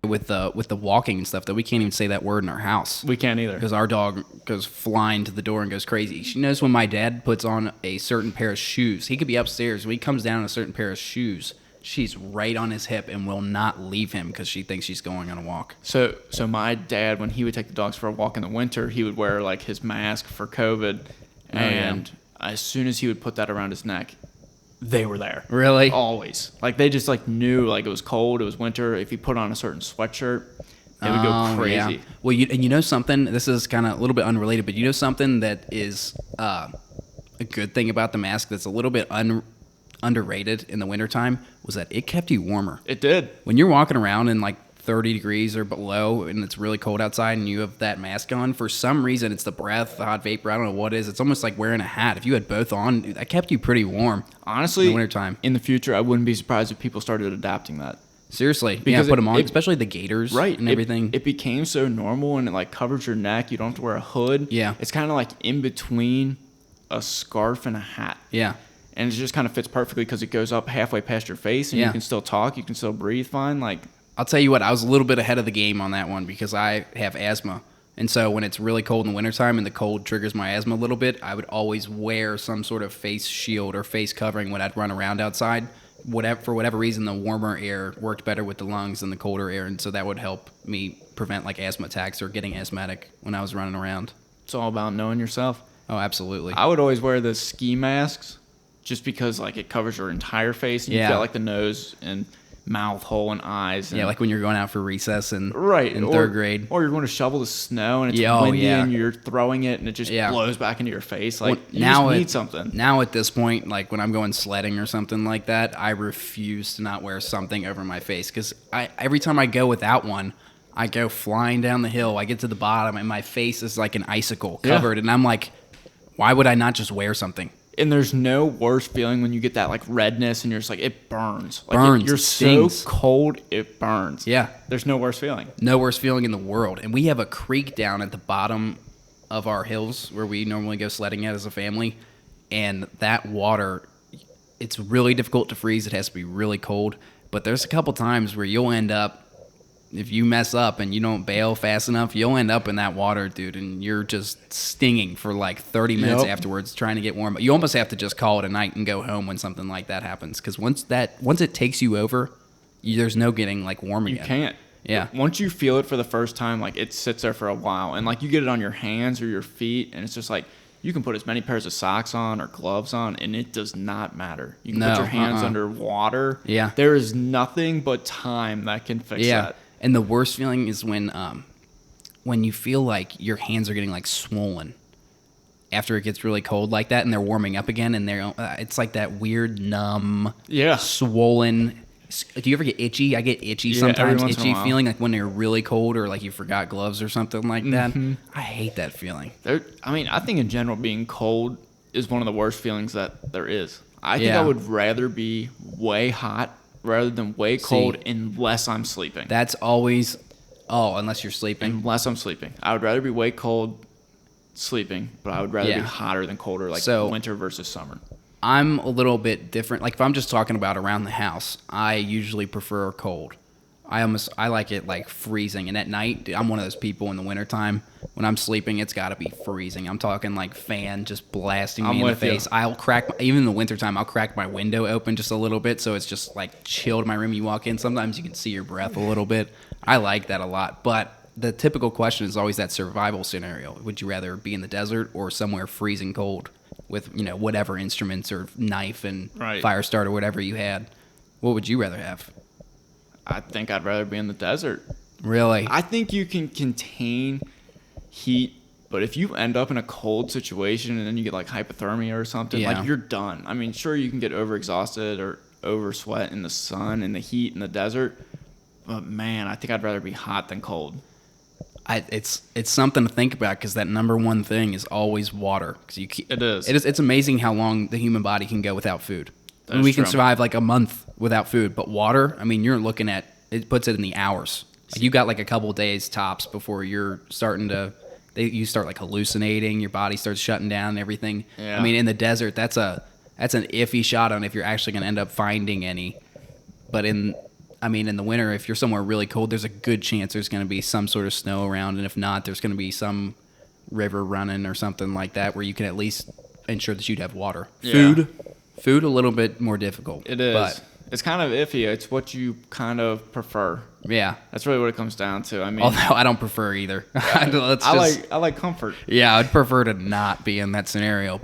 with the walking and stuff that we can't even say that word in our house. We can't either. Because our dog goes flying to the door and goes crazy. She knows when my dad puts on a certain pair of shoes. He could be upstairs. When he comes down in a certain pair of shoes, she's right on his hip and will not leave him because she thinks she's going on a walk. So my dad, when he would take the dogs for a walk in the winter, he would wear like his mask for COVID, and as soon as he would put that around his neck, they were there. Really? Always. Like they just like knew like it was cold, it was winter. If he put on a certain sweatshirt, they would go crazy. Yeah. Well, you know something. This is kind of a little bit unrelated, but you know something that is a good thing about the mask that's a little bit underrated in the wintertime was that it kept you warmer. It did. When you're walking around in like 30 degrees or below and it's really cold outside and you have that mask on, for some reason it's the breath, the hot vapor, I don't know what it is. It's almost like wearing a hat. If you had both on, that kept you pretty warm. Honestly, in the wintertime. In the future, I wouldn't be surprised if people started adapting that. Seriously. Because put them on, especially the gaiters and everything. It became so normal and it like covers your neck. You don't have to wear a hood. Yeah. It's kind of like in between a scarf and a hat. Yeah. And it just kind of fits perfectly because it goes up halfway past your face and you can still talk, you can still breathe fine. Like, I'll tell you what, I was a little bit ahead of the game on that one because I have asthma. And so when it's really cold in the wintertime and the cold triggers my asthma a little bit, I would always wear some sort of face shield or face covering when I'd run around outside. For whatever reason, the warmer air worked better with the lungs than the colder air. And so that would help me prevent like asthma attacks or getting asthmatic when I was running around. It's all about knowing yourself. Oh, absolutely. I would always wear the ski masks just because like it covers your entire face. And you've got like the nose and mouth hole and eyes. And, like when you're going out for recess in in third grade. Or you're going to shovel the snow and it's windy and you're throwing it and it just blows back into your face. Like, you just need something. Now at this point, like when I'm going sledding or something like that, I refuse to not wear something over my face because every time I go without one, I go flying down the hill. I get to the bottom and my face is like an icicle covered. And I'm like, why would I not just wear something? And there's no worse feeling when you get that like redness and you're just like, it burns. Like burns. You're stings. so cold, it burns. Yeah. There's no worse feeling. No worse feeling in the world. And we have a creek down at the bottom of our hills where we normally go sledding at as a family. And that water, it's really difficult to freeze. It has to be really cold. But there's a couple times where you'll end up, if you mess up and you don't bail fast enough, you'll end up in that water, dude, and you're just stinging for like 30 minutes afterwards trying to get warm. You almost have to just call it a night and go home when something like that happens because once it takes you over, there's no getting like warm again. You can't. Yeah. Once you feel it for the first time, like it sits there for a while, and like you get it on your hands or your feet, and it's just like you can put as many pairs of socks on or gloves on, and it does not matter. You can put your hands under water. Yeah. There is nothing but time that can fix that. And the worst feeling is when you feel like your hands are getting like swollen after it gets really cold like that, and they're warming up again, and it's like that weird numb, swollen. Do you ever get itchy? I get itchy sometimes. Itchy feeling like when they're really cold or like you forgot gloves or something like that. I hate that feeling. I think in general being cold is one of the worst feelings that there is. I think I would rather be way hot rather than way cold unless I'm sleeping. That's always, unless you're sleeping. Unless I'm sleeping. I would rather be way cold sleeping, but I would rather be hotter than colder, like winter versus summer. I'm a little bit different. Like if I'm just talking about around the house, I usually prefer cold. I like it like freezing. And at night, I'm one of those people in the wintertime, when I'm sleeping, it's got to be freezing. I'm talking like fan just blasting me in the face. I'll crack, even in the wintertime, I'll crack my window open just a little bit so it's just like chilled my room. You walk in, sometimes you can see your breath a little bit. I like that a lot. But the typical question is always that survival scenario. Would you rather be in the desert or somewhere freezing cold with, whatever instruments or knife and fire starter, whatever you had? What would you rather have? I think I'd rather be in the desert. Really? I think you can contain heat, but if you end up in a cold situation and then you get like hypothermia or something, like you're done. I mean, sure, you can get overexhausted or oversweat in the sun and the heat in the desert, but man, I think I'd rather be hot than cold. It's something to think about because that number one thing is always water. It is. It's amazing how long the human body can go without food. We can survive like a month without food, but water, I mean, you're looking at, it puts it in the hours. Like you got like a couple days tops before you're starting to, you start like hallucinating, your body starts shutting down and everything. Yeah. I mean, in the desert, that's an iffy shot on if you're actually going to end up finding any. But I mean, in the winter, if you're somewhere really cold, there's a good chance there's going to be some sort of snow around, and if not, there's going to be some river running or something like that where you can at least ensure that you'd have water. Yeah. Food, a little bit more difficult. It is. But it's kind of iffy. It's what you kind of prefer. yeah, That's really what it comes down to. I mean, although I don't prefer either. I like comfort. Yeah, I'd prefer to not be in that scenario.